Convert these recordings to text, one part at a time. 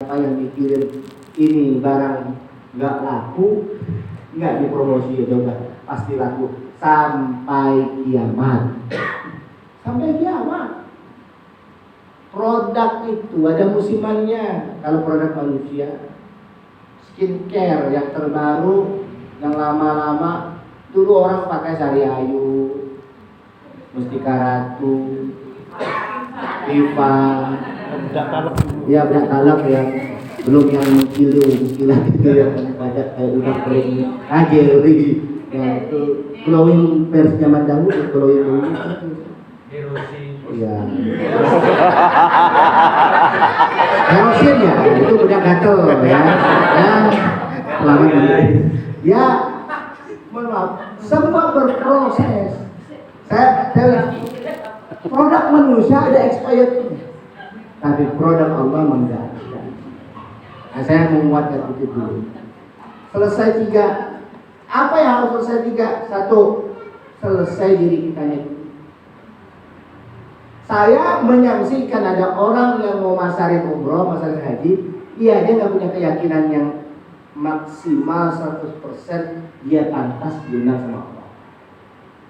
Apa yang dikirim ini barang nggak laku, nggak dipromosi juga pasti laku sampai kiamat. Sampai kiamat. Produk itu ada musimannya. Kalau produk manusia, skincare yang terbaru, yang lama-lama dulu orang pakai Sari Ayu, Mustika Ratu, Viva, ya bedak kalak yang belum yang kilat itu yang banyak kayak udah kering jelly ya itu glowing versi zaman dahulu glowing dulu iya Erosin ya itu udah gatel ya lama ya maaf semua berproses saya produk manusia ada expired tapi produk Allah enggak. Nah, saya menguatkan itu dulu. Selesai 3. Apa yang harus selesai 3? 1. Selesai diri kita itu. Saya menyaksikan ada orang yang mau masarin umroh, masarin haji, dia aja nggak punya keyakinan yang maksimal 100% dia pantas diundang sama Allah.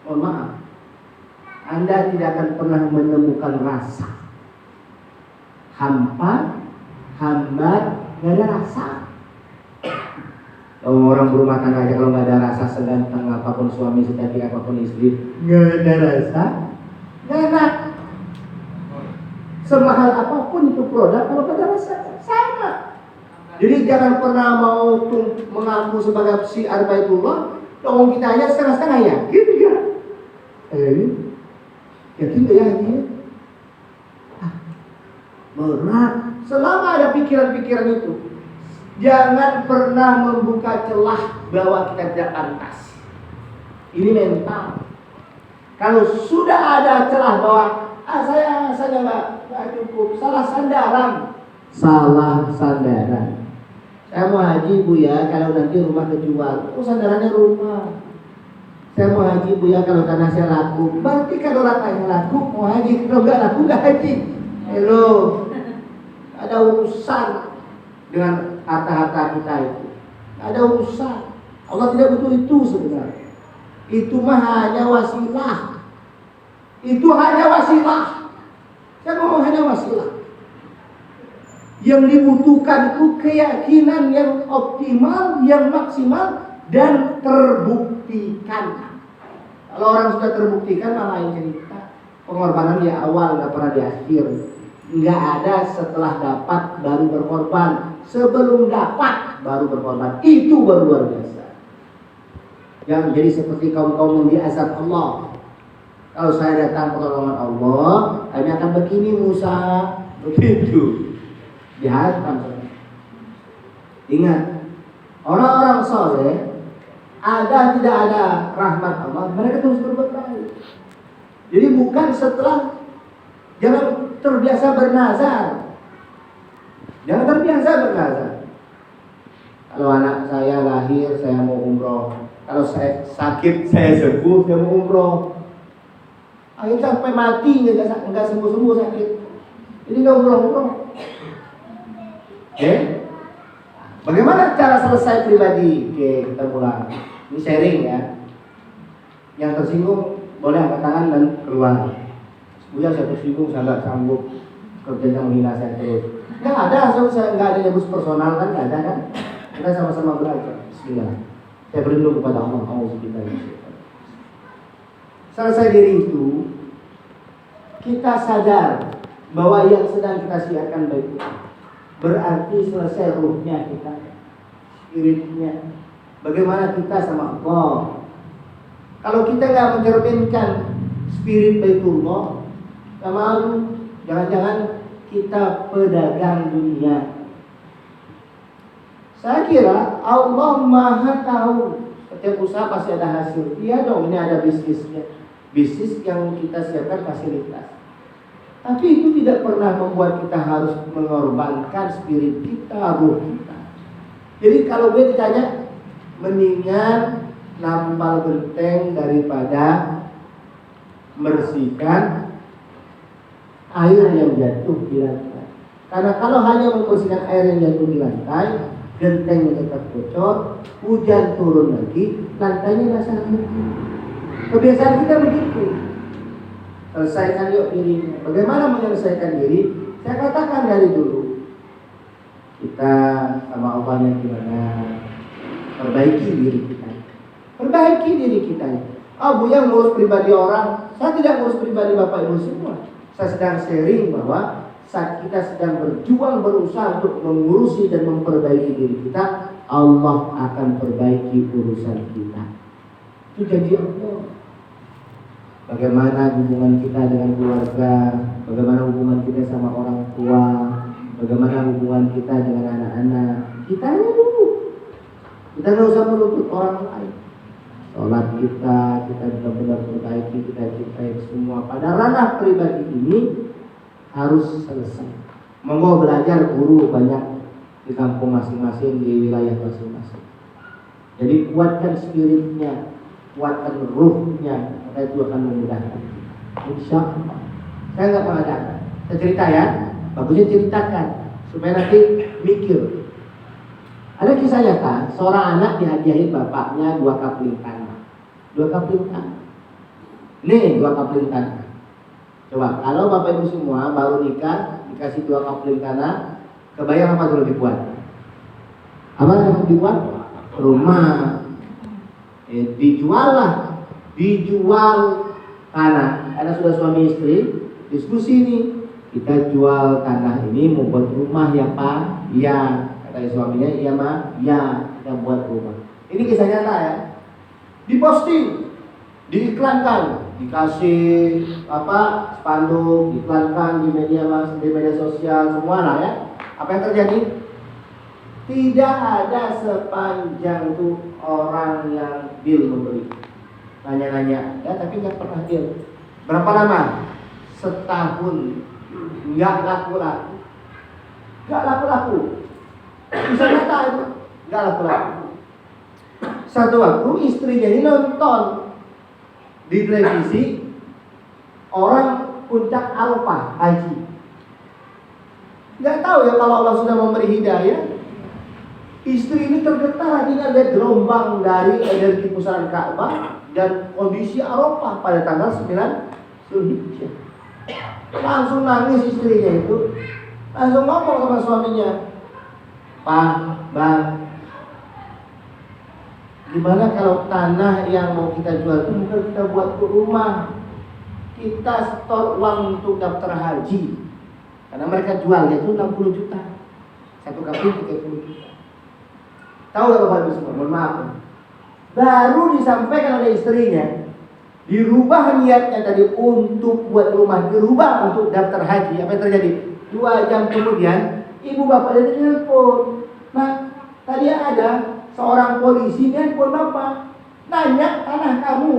Mohon maaf, Anda tidak akan pernah menemukan rasa hampa, hambar, nggak ada rasa. Orang berumah tangga aja kalau nggak ada rasa, seganteng apapun suami, secantik apapun istri, nggak ada rasa, nggak enak. Semahal apapun itu produk, kalau nggak ada rasa, sama. Jadi jangan pernah mau mengaku sebagai si Arbaitullah, dong kita aja setengah-setengah yakin nggak? Yakin nggak yakin? Berat. Selama ada pikiran-pikiran itu, jangan pernah membuka celah bahwa kita tidak pantas. Ini mental. Kalau sudah ada celah bahwa saya nggak cukup, salah sandaran. Saya mau haji Bu ya, kalau nanti rumah kejual, sandarannya rumah. Saya mau haji Bu ya, kalau tanah saya laku. Berarti kalau tanahnya laku mau haji, kalau nggak laku nggak haji. Hello. Ada urusan dengan harta-harta kita itu. Ada urusan. Allah tidak butuh itu sebenarnya. Itu mah hanya wasilah. Saya ngomong hanya wasilah. Yang dibutuhkan itu keyakinan yang optimal, yang maksimal dan terbuktikan. Kalau orang sudah terbuktikan malah lain cerita. Pengorbanan di awal nggak pernah di akhir. Nggak ada setelah dapat baru berkorban, sebelum dapat baru berkorban. Itu baru luar biasa. Jangan jadi seperti kaum-kaum yang diazab Allah. Kalau saya datang pertolongan Allah, kami akan begini Musa, begitu. Dihantam. Ingat, orang-orang soleh ada tidak ada rahmat Allah, mereka terus berbuat baik. Jadi bukan setelah, jangan terbiasa bernazar. Kalau anak saya lahir, saya mau umroh. Kalau saya sakit, saya sembuh, saya mau umroh. Akhirnya sampai mati nggak sembuh sakit. Ini nggak umroh. Bagaimana cara selesai pribadi? Kita mulai. Ini sharing ya. Yang tersinggung boleh angkat tangan dan keluar. Buya saya tersinggung, saya nggak sanggup kerjanya menghina saya terus. Nggak ada, saya nggak ada nyebut personal kan, nggak ada kan? Kita sama-sama belajar. Bismillah. Saya berlindung kepada Allah. Selesai diri itu, kita sadar bahwa yang sedang kita siarkan baik itu berarti selesai ruhnya kita, spiritnya. Bagaimana kita sama Allah? Kalau kita nggak mencerminkan spirit Baitullah, malu, jangan-jangan kita pedagang dunia. Saya kira Allah Maha tahu setiap usaha pasti ada hasil. Iya dong, ini ada bisnisnya. Bisnis yang kita siapkan fasilitas. Tapi itu tidak pernah membuat kita harus mengorbankan spirit kita, ruh kita. Jadi kalau gue ditanya, mendingan nampal genteng daripada bersihkan air yang jatuh di lantai. Karena kalau hanya membersihkan air yang jatuh di lantai, gentengnya tetap bocor, hujan turun lagi, lantainya basah lagi. Kebiasaan kita begitu. Selesaikan yuk dirinya. Bagaimana menyelesaikan diri? Saya katakan dari dulu, kita sama Allahnya gimana? Perbaiki diri kita. Perbaiki diri kita. Bu yang ngurus pribadi orang, saya tidak ngurus pribadi Bapak Ibu semua. Saya sedang sharing bahwa saat kita sedang berjuang berusaha untuk mengurusi dan memperbaiki diri kita, Allah akan perbaiki urusan kita. Itu janji Allah. Bagaimana hubungan kita dengan keluarga, bagaimana hubungan kita sama orang tua, bagaimana hubungan kita dengan anak-anak, kita aja dulu. Kita nggak usah menuntut orang lain. Sholat kita benar-benar perbaiki, kita semua pada ranah pribadi ini harus selesai. Monggo belajar guru banyak di kampung masing-masing, di wilayah masing-masing. Jadi kuatkan spiritnya, kuatkan ruhnya, maka itu akan memudahkan. Insya Allah. Saya nggak mengadakan. Saya cerita ya, bagusnya ceritakan supaya nanti mikir. Ada kisah nyata, seorang anak dihadiahin bapaknya 2 kapling tanah. 2 kapling tanah. Nih 2 kapling tanah. Coba, kalau Bapak Ibu semua baru nikah, dikasih 2 kapling tanah, kebayang apa dulu dibuat? Apa yang dibuat? Rumah. Dijual lah. Dijual tanah. Karena sudah suami istri, diskusi nih. Kita jual tanah ini mau buat rumah ya Pak? Iya. Kata suaminya, iya Ma, ya kita buat rumah. Ini kisah nyata ya. Diposting, diiklankan, dikasih spanduk, diiklankan di media sosial semua lah ya. Apa yang terjadi? Tidak ada sepanjang tuh orang yang deal membeli. Nanya-nanya, ya tapi nggak pernah deal. Berapa lama? Setahun, nggak laku-laku. Nggak laku-laku. Bisa nyata itu, nggak laku-laku. Satu waktu istrinya ini nonton di televisi orang puncak Arafah haji. Nggak tahu ya kalau Allah sudah memberi hidayah. Istri ini tergetar hatinya lihat gelombang dari energi pusaran Ka'bah dan kondisi Arafah pada tanggal 9 Zulhijjah. Langsung nangis istrinya itu, langsung ngomong sama suaminya, Pak, Bang, gimana kalau tanah yang mau kita jual itu bukan kita buat rumah, kita store uang untuk daftar haji. Karena mereka jualnya itu 60 juta, 1 kapling 30 juta. Tahu gak Bapak Ibu semua? Mohon maaf. Baru disampaikan oleh istrinya, dirubah niatnya tadi untuk buat rumah, dirubah untuk daftar haji. Apa yang terjadi? 2 jam kemudian ibu bapak jadi telepon. Nah, tadi ada seorang polisi dia telepon bapak, nanya tanah kamu.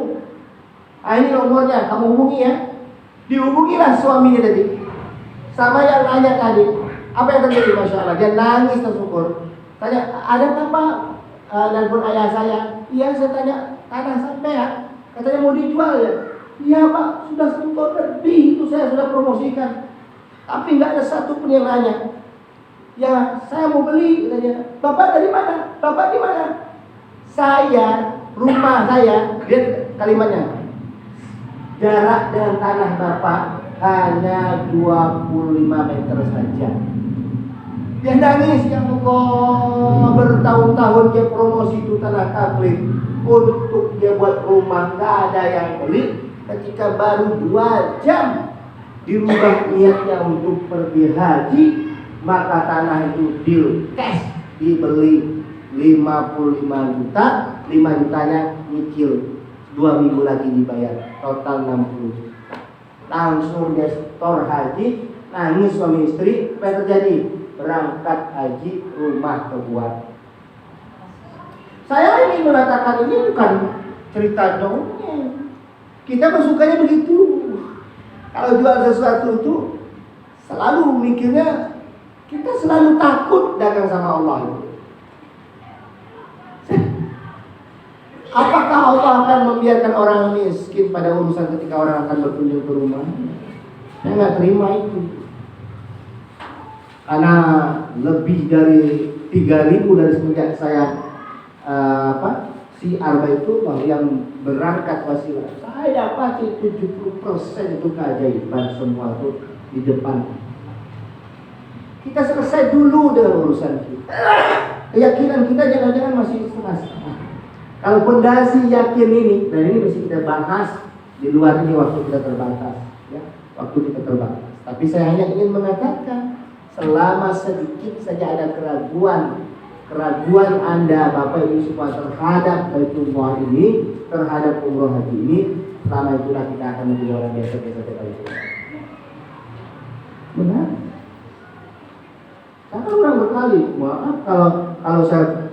Ah, ini nomornya, kamu hubungi ya. Dihubungilah suaminya tadi sama yang nanya tadi. Apa yang terjadi? Masya Allah, dia nangis tersyukur. Tanya, ada apa dan pun ayah saya? Iya, saya tanya tanah sampean. Katanya mau dijual ya? Iya Pak, sudah 1 tahun lebih itu saya sudah promosikan. Tapi nggak ada satu pun yang nanya. Ya, saya mau beli, katanya. Bapak dari mana? Bapak di mana? Saya, rumah saya, lihat kalimatnya. Jarak dengan tanah Bapak hanya 25 meter saja. Dia nangis, ya Allah, bertahun-tahun dia promosi itu tanah kapling untuk dia buat rumah, nggak ada yang beli. Ketika baru 2 jam dirubah niatnya untuk pergi haji, maka tanah itu deal cash, dibeli 55 juta, 5 jutanya nyicil, 2 minggu lagi dibayar, total 60 juta. Langsung dia store haji, nangis suami istri. Apa yang terjadi? Berangkat haji, rumah kebuat. Saya ingin mengatakan ini bukan cerita dongeng. Kita sukanya begitu. Kalau jual sesuatu itu selalu mikirnya kita selalu takut dagang sama Allah itu. Apakah Allah akan membiarkan orang miskin pada urusan ketika orang akan berkunjung ke rumah? Saya nggak terima itu. Karena lebih dari 3.000 dari semenjak saya si Arba itu yang berangkat wasilah. Saya pasti 70% itu keajaiban semua itu di depan. Kita selesai dulu dengan urusan kita. Keyakinan kita jangan-jangan masih setengah-setengah. Kalau pondasi yakin ini, dan ini mesti kita bahas di luar ini waktu kita terbatas, ya, waktu kita terbatas. Tapi saya hanya ingin mengatakan, selama sedikit saja ada keraguan Anda Bapak Ibu semua terhadap Baitullah ini, terhadap umroh haji ini, selama itulah kita akan menjadi orang biasa-biasa itu. Benar. Karena orang berkali, maaf kalau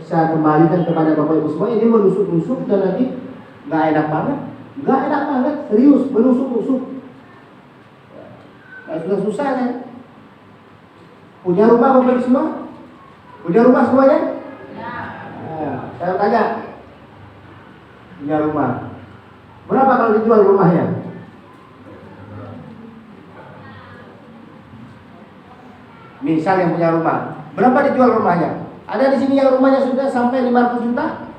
saya kembalikan kepada Bapak Ibu semua, ini menusuk-nusuk dan nanti nggak enak banget, serius menusuk-nusuk. Nah, sudah susah kan? Punya rumah Bapak Ibu semua? Punya rumah semuanya? Ya. Nah, saya tanya, punya rumah, berapa kalau dijual rumahnya? Misal yang punya rumah, berapa dijual rumahnya? Ada di sini yang rumahnya sudah sampai 500 juta?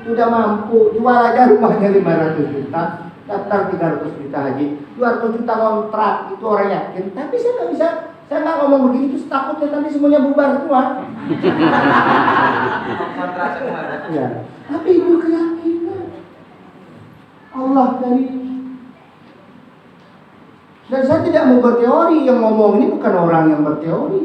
Sudah mampu, jual aja rumahnya 500 juta, daftar 300 juta haji, 200 juta kontrak, itu orang yakin. Tapi saya nggak ngomong begini, terus takutnya nanti semuanya bubar semua. Ya. Tapi itu keyakinan Allah dari. Dan saya tidak mau berteori, yang ngomong ini bukan orang yang berteori.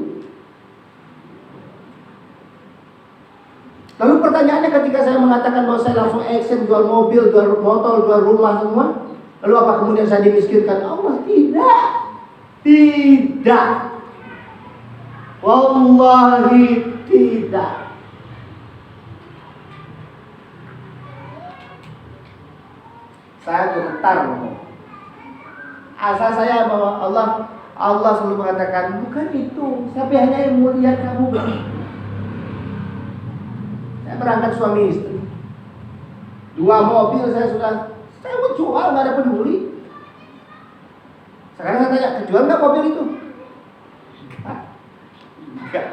Lalu pertanyaannya ketika saya mengatakan bahwa saya langsung action, jual mobil, jual motor, jual rumah semua, lalu apa kemudian saya dimiskinkan? Allah tidak. Tidak. Wallahi tidak. Saya gemetar ngomong. Asal saya bahwa Allah selalu mengatakan bukan itu, tapi hanya yang melihat kamu begini. Saya berangkat suami istri, 2 mobil saya mau jual, nggak ada peduli. Sekarang saya tanya, kejual nggak mobil itu? Enggak.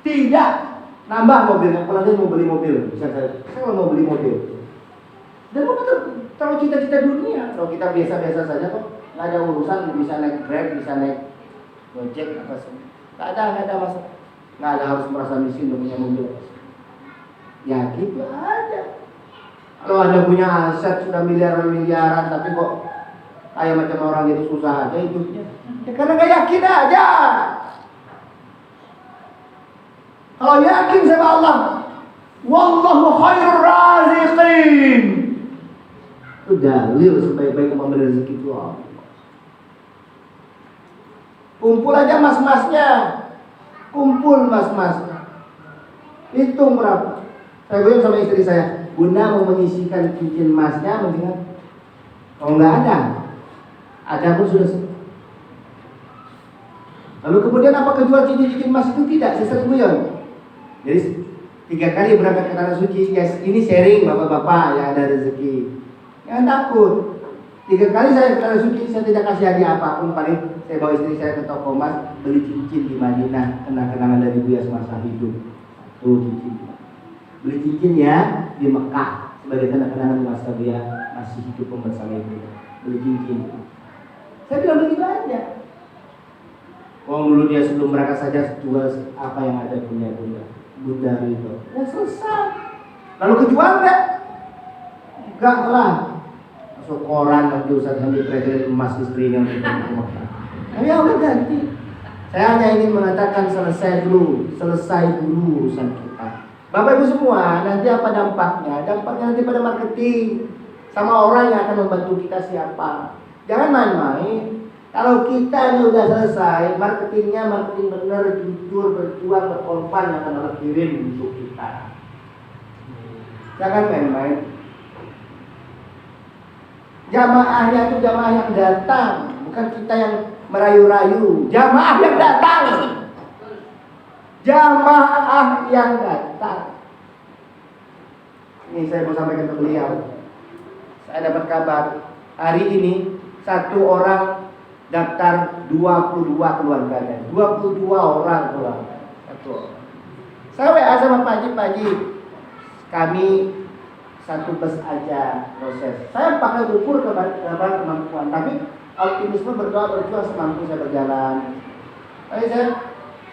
Tidak. Nambah mobilnya, kalau saya mau beli mobil, saya mau beli mobil. Dan bukan terlalu cita-cita dunia. Kalau kita biasa-biasa saja kok, nggak ada urusan, bisa naik Grab, bisa naik Gojek apa semua. Nggak ada masalah. Nggak ada harus merasa miskin untuk punya mobil. Ya gitu aja. Kalau Anda punya aset sudah miliaran, tapi kok kayak macam orang itu susah aja hidupnya. Ya karena nggak yakin aja. Kalau yakin sama Allah, wallahu khairur raziqin. Itu dalil sebaik-baik memberi rezeki itu Allah. Kumpul aja mas-masnya. Kumpul mas-masnya. Hitung berapa. Saya bilang sama istri saya, Bunda mau menyisihkan cincin emasnya, mendingan kalau nggak ada pun sudah semua. Lalu kemudian apakah jual cincin emas itu? Tidak, saya sering guyon. Jadi 3 kali berangkat ke tanah suci, ya ini sharing bapak-bapak yang ada rezeki. Jangan takut. 3 kali saya ke tanah suci, saya tidak kasih hadiah apapun. Paling saya bawa istri saya ke toko emas, beli cincin di Madinah, kenang-kenangan dari Buya semasa hidup. 1 cincin. Beli cincin ya di Mekah sebagai kenang-kenangan masa Buya masih hidup bersama ibu. Beli cincin. Saya bilang begitu aja. Dulu dia sebelum berangkat saja jual apa yang ada punya Bunda itu. Ya selesai. Lalu kejual enggak? Enggak lah. Masuk koran nanti Ustaz Hamdi presiden emas istrinya untuk Mekah. Ya udah ganti. Saya hanya ingin mengatakan selesai dulu urusan kita. Bapak Ibu semua, nanti apa dampaknya? Dampaknya nanti pada marketing sama orang yang akan membantu kita siapa. Jangan main-main. Kalau kita ini udah selesai, marketingnya marketing benar, jujur, berjuang, berkorban yang akan Allah kirim untuk kita. Jangan main-main. Jamaahnya itu jamaah yang datang, bukan kita yang merayu-rayu. Jamaah yang datang. Jamaah yang datang. Ini saya mau sampaikan ke beliau. Saya dapat kabar hari ini 1 orang daftar 22 keluarganya, 22 orang keluarga. Satu orang. Saya WA sama Pak Haji, kami satu bus aja proses. Saya pakai ukur kemampuan, tapi optimisme berjuang semampu saya berjalan. Tapi saya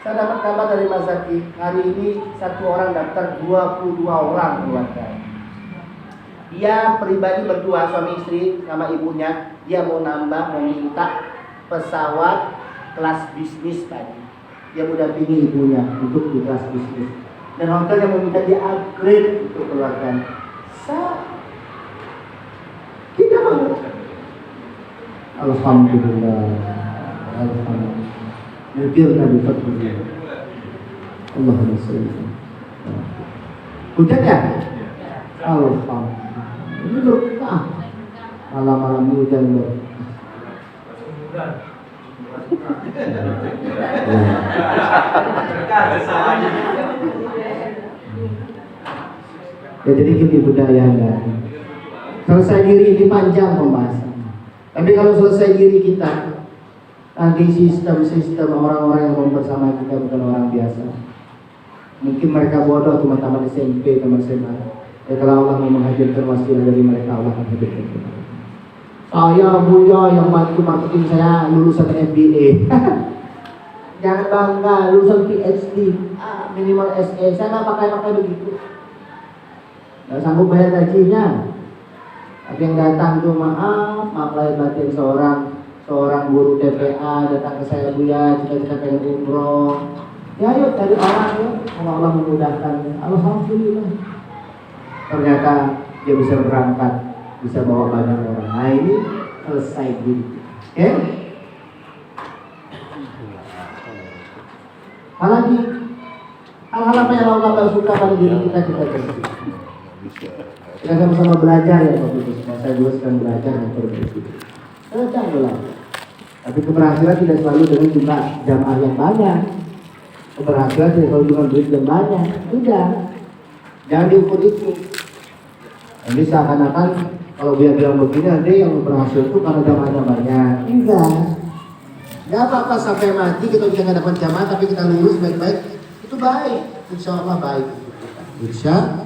dapat kabar dari Mas Zaki, hari ini satu orang daftar 22 orang keluarga. Dia pribadi berdua, suami istri sama ibunya, dia mau minta pesawat kelas bisnis tadi. Dia udah pilih ibunya untuk di kelas bisnis. Dan hotel yang meminta dia upgrade untuk keluarga. Kita mau. Alhamdulillah. Alhamdulillah. Nukirna bifadlillah. Allahumma sholli. Hujan ya? Alhamdulillah. Ini berkah. Malam-malam hujan loh. Ya jadi gini budayanya. Selesai diri ini panjang pembahasan. Tapi kalau selesai diri kita, nanti sistem orang-orang yang bersama kita bukan orang biasa. Mungkin mereka bodoh teman-teman SMP, teman SMA. Ya kalau Allah mau menghadirkan wasilah dari mereka, Allah akan hadirkan kita. Saya Buya yang bantu marketing saya lulusan MBA. Jangan bangga, lulusan PhD, minimal SE. Saya nggak pakai begitu. Nggak sanggup bayar gajinya. Tapi yang datang tuh maaf lahir batin seorang guru TPA datang ke saya, Buya, cita-cita pengen umroh. Ya yuk cari orang yuk, kalau Allah memudahkan. Alhamdulillah. Ternyata dia bisa berangkat, bisa bawa banyak orang. Nah ini selesai gitu. Oke? Apalagi hal-hal apa yang Allah tak suka pada diri kita bersih. Kita sama-sama belajar ya Bapak Ibu. Saya juga sedang belajar dan berbagi. Sedang belajar. Tapi keberhasilan tidak selalu dengan jumlah jamaah yang banyak. Keberhasilan tidak selalu dengan duit yang banyak. Tidak. Jangan diukur itu. Ini seakan-akan kalau dia bilang begini, nanti yang berhasil itu karena jamaahnya banyak. Enggak. Enggak apa-apa sampai mati kita bisa nggak dapat jamaah, tapi kita lurus baik-baik. Itu baik. Insya Allah baik. Insya Allah.